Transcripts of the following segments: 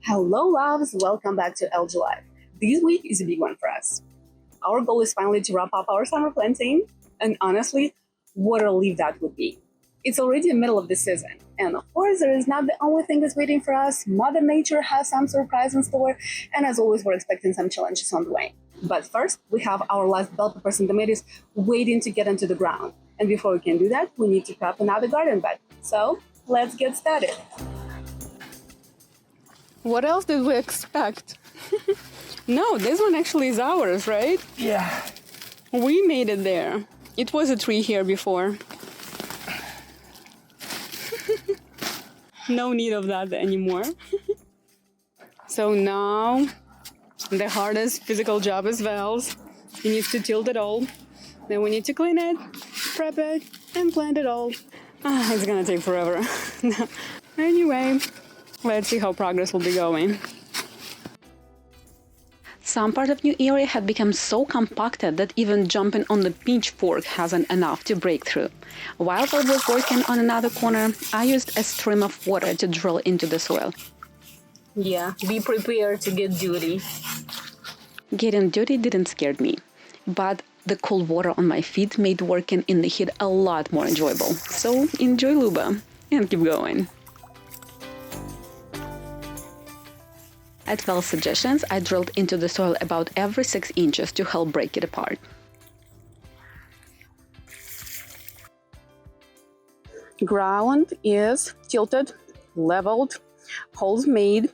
Hello, loves! Welcome back to LG Life. This week is a big one for us. Our goal is finally to wrap up our summer planting, and honestly, what a relief that would be. It's already the middle of the season, and of course, there is not the only thing that's waiting for us. Mother Nature has some surprise in store, and as always, we're expecting some challenges on the way. But first, we have our last bell peppers and tomatoes waiting to get into the ground. And before we can do that, we need to prep another garden bed. So, let's get started. What else did we expect? No, this one actually is ours, right? Yeah. We made it there. It was a tree here before. No need of that anymore. So now, the hardest physical job is Val's. He needs to tilt it all. Then we need to clean it, prep it, and plant it all. It's gonna take forever. Anyway, let's see how progress will be going. Some part of new area had become so compacted that even jumping on the pitchfork hasn't enough to break through. While I was working on another corner, I used a stream of water to drill into the soil. Yeah, be prepared to get dirty. Getting dirty didn't scare me, but the cold water on my feet made working in the heat a lot more enjoyable. So enjoy Luba and keep going. At Val's suggestions, I drilled into the soil about every 6 inches to help break it apart. Ground is tilted, leveled, holes made,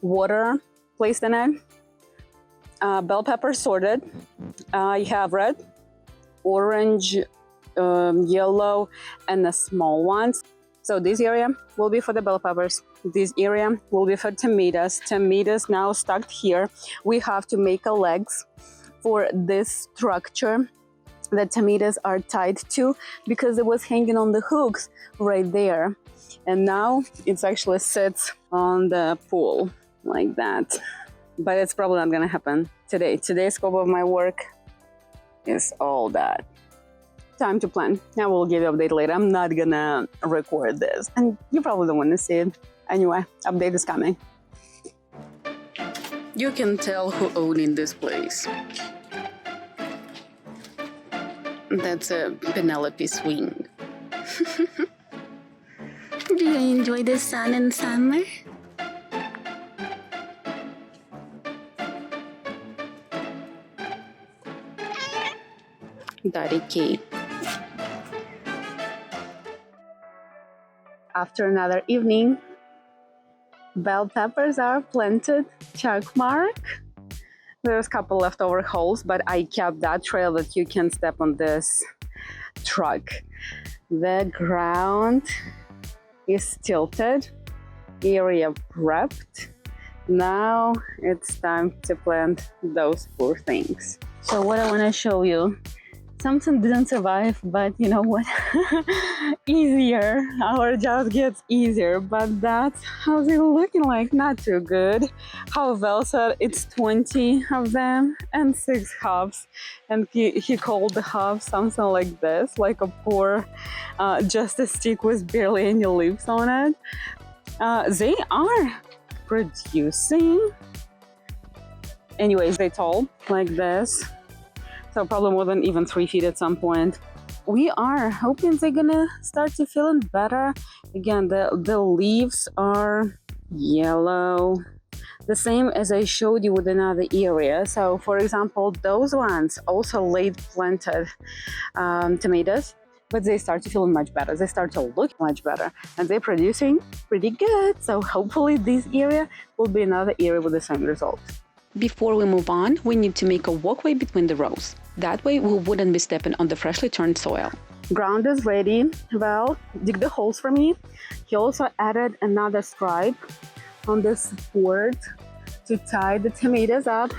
water placed in it, bell pepper sorted. I have red, orange, yellow, and the small ones. So this area will be for the bell peppers. This area will be for tomatoes. Tomatoes now stuck here. We have to make a legs for this structure that tomatoes are tied to because it was hanging on the hooks right there. And now it's actually sits on the pole like that. But it's probably not gonna happen today. Today's scope of my work is all that. Time to plan. I will give you an update later. I'm not gonna record this, and you probably don't want to see it. Anyway, update is coming. You can tell who owning this place. That's a Penelope swing. Do you enjoy the sun in summer? Daddy K. After another evening, bell peppers are planted, check mark. There's a couple leftover holes, but I kept that trail that you can step on this truck. The ground is tilted, area prepped. Now it's time to plant those poor things. So what I want to show you, something didn't survive, but you know what? Easier. Our job gets easier, but that's how they're looking like. Not too good. How Val said it's 20 of them and 6 halves. And he called the half something like this, like a poor, just a stick with barely any leaves on it. They are producing. Anyways, they tall like this. So probably more than even 3 feet at some point. We are hoping they're gonna start to feeling better. Again, the leaves are yellow, the same as I showed you with another area. So for example, those ones also late planted tomatoes, but they start to feel much better. They start to look much better, and they're producing pretty good. So hopefully this area will be another area with the same result. Before we move on, we need to make a walkway between the rows. That way we wouldn't be stepping on the freshly turned soil. Ground is ready. Well, dig the holes for me. He also added another stripe on this board to tie the tomatoes up.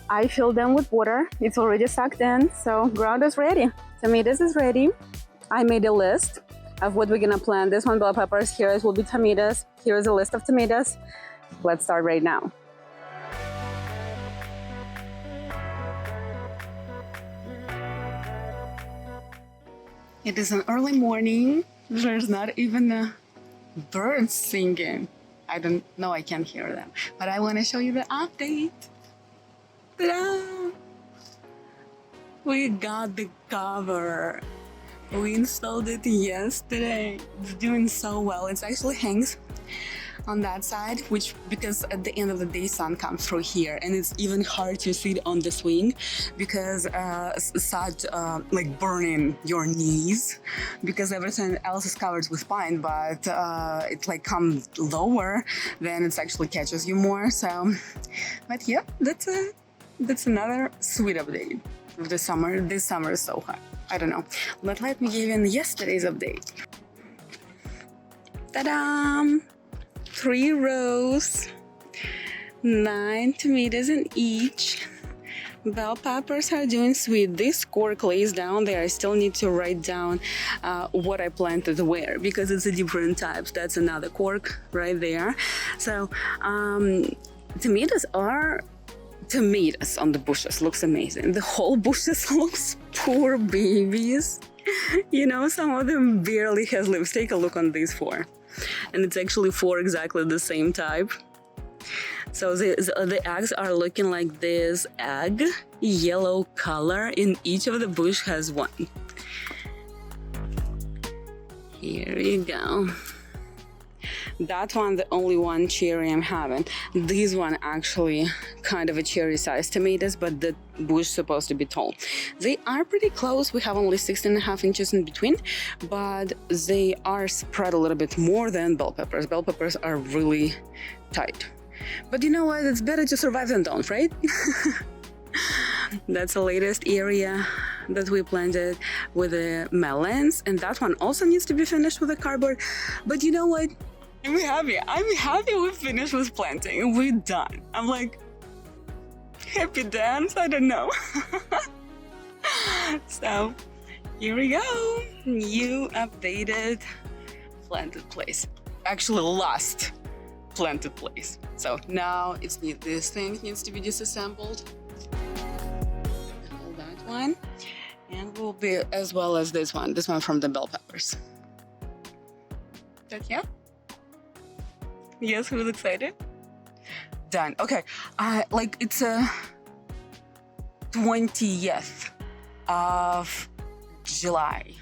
I filled them with water. It's already sucked in, so ground is ready. Tomatoes is ready. I made a list of what we're gonna plant. This one, bell peppers. Here will be tomatoes. Here is a list of tomatoes. Let's start right now. It is an early morning. There's not even a bird singing. I don't know, I can't hear them. But I want to show you the update. Ta-da! We got the cover. We installed it yesterday. It's doing so well. It actually hangs on that side, which because at the end of the day sun comes through here, and it's even hard to sit on the swing because such like burning your knees because everything else is covered with pine, but it like comes lower, then it actually catches you more. So, but yeah, that's another sweet update of the summer. This summer is so hot. I don't know, but let me give you yesterday's update. Ta-da! 3 rows, 9 tomatoes in each. Bell peppers are doing sweet. This cork lays down there. I still need to write down what I planted where because it's a different types. That's another cork right there. So tomatoes on the bushes. Looks amazing. The whole bushes looks poor babies. You know, some of them barely has leaves. Take a look on these 4. And it's actually 4 exactly the same type. So the eggs are looking like this egg yellow color. In each of the bush has 1. Here you go. That one, the only one cherry I'm having. This one actually kind of a cherry sized tomatoes, but the bush supposed to be tall. They are pretty close. We have only 16.5 inches in between, but they are spread a little bit more than bell peppers. Bell peppers are really tight. But you know what? It's better to survive than don't, right? That's the latest area that we planted with the melons, and that one also needs to be finished with the cardboard. But you know what? I'm happy we finished with planting. We're done. I'm like, happy dance? I don't know. So, here we go. New updated planted place. Actually, last planted place. So now this thing needs to be disassembled. Hold that one. And will be as well as this one from the bell peppers. But yeah. Yes, who's excited? Done. Okay. Like it's a 20th of July.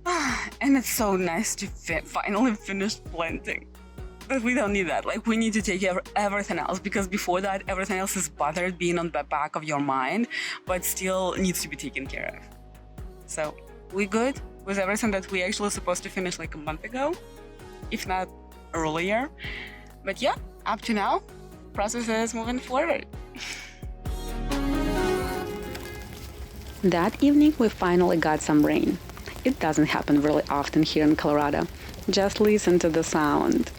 And it's so nice to finally finish planting. But we don't need that. Like we need to take care of everything else because before that, everything else is bothered being on the back of your mind, but still needs to be taken care of. So we good with everything that we actually supposed to finish like a month ago, if not earlier. But yeah, up to now, process is moving forward. That evening, we finally got some rain. It doesn't happen really often here in Colorado. Just listen to the sound.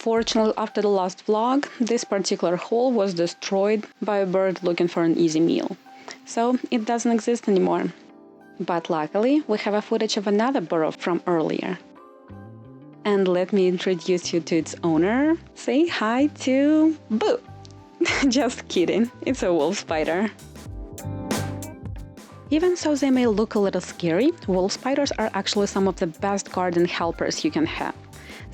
Unfortunately, after the last vlog, this particular hole was destroyed by a bird looking for an easy meal. So it doesn't exist anymore. But luckily, we have a footage of another burrow from earlier. And let me introduce you to its owner. Say hi to Boo! Just kidding, it's a wolf spider. Even though they may look a little scary, wolf spiders are actually some of the best garden helpers you can have.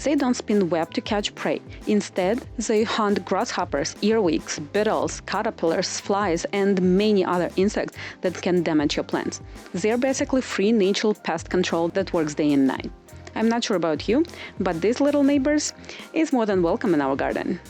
They don't spin web to catch prey. Instead, they hunt grasshoppers, earwigs, beetles, caterpillars, flies, and many other insects that can damage your plants. They're basically free natural pest control that works day and night. I'm not sure about you, but these little neighbors is more than welcome in our garden.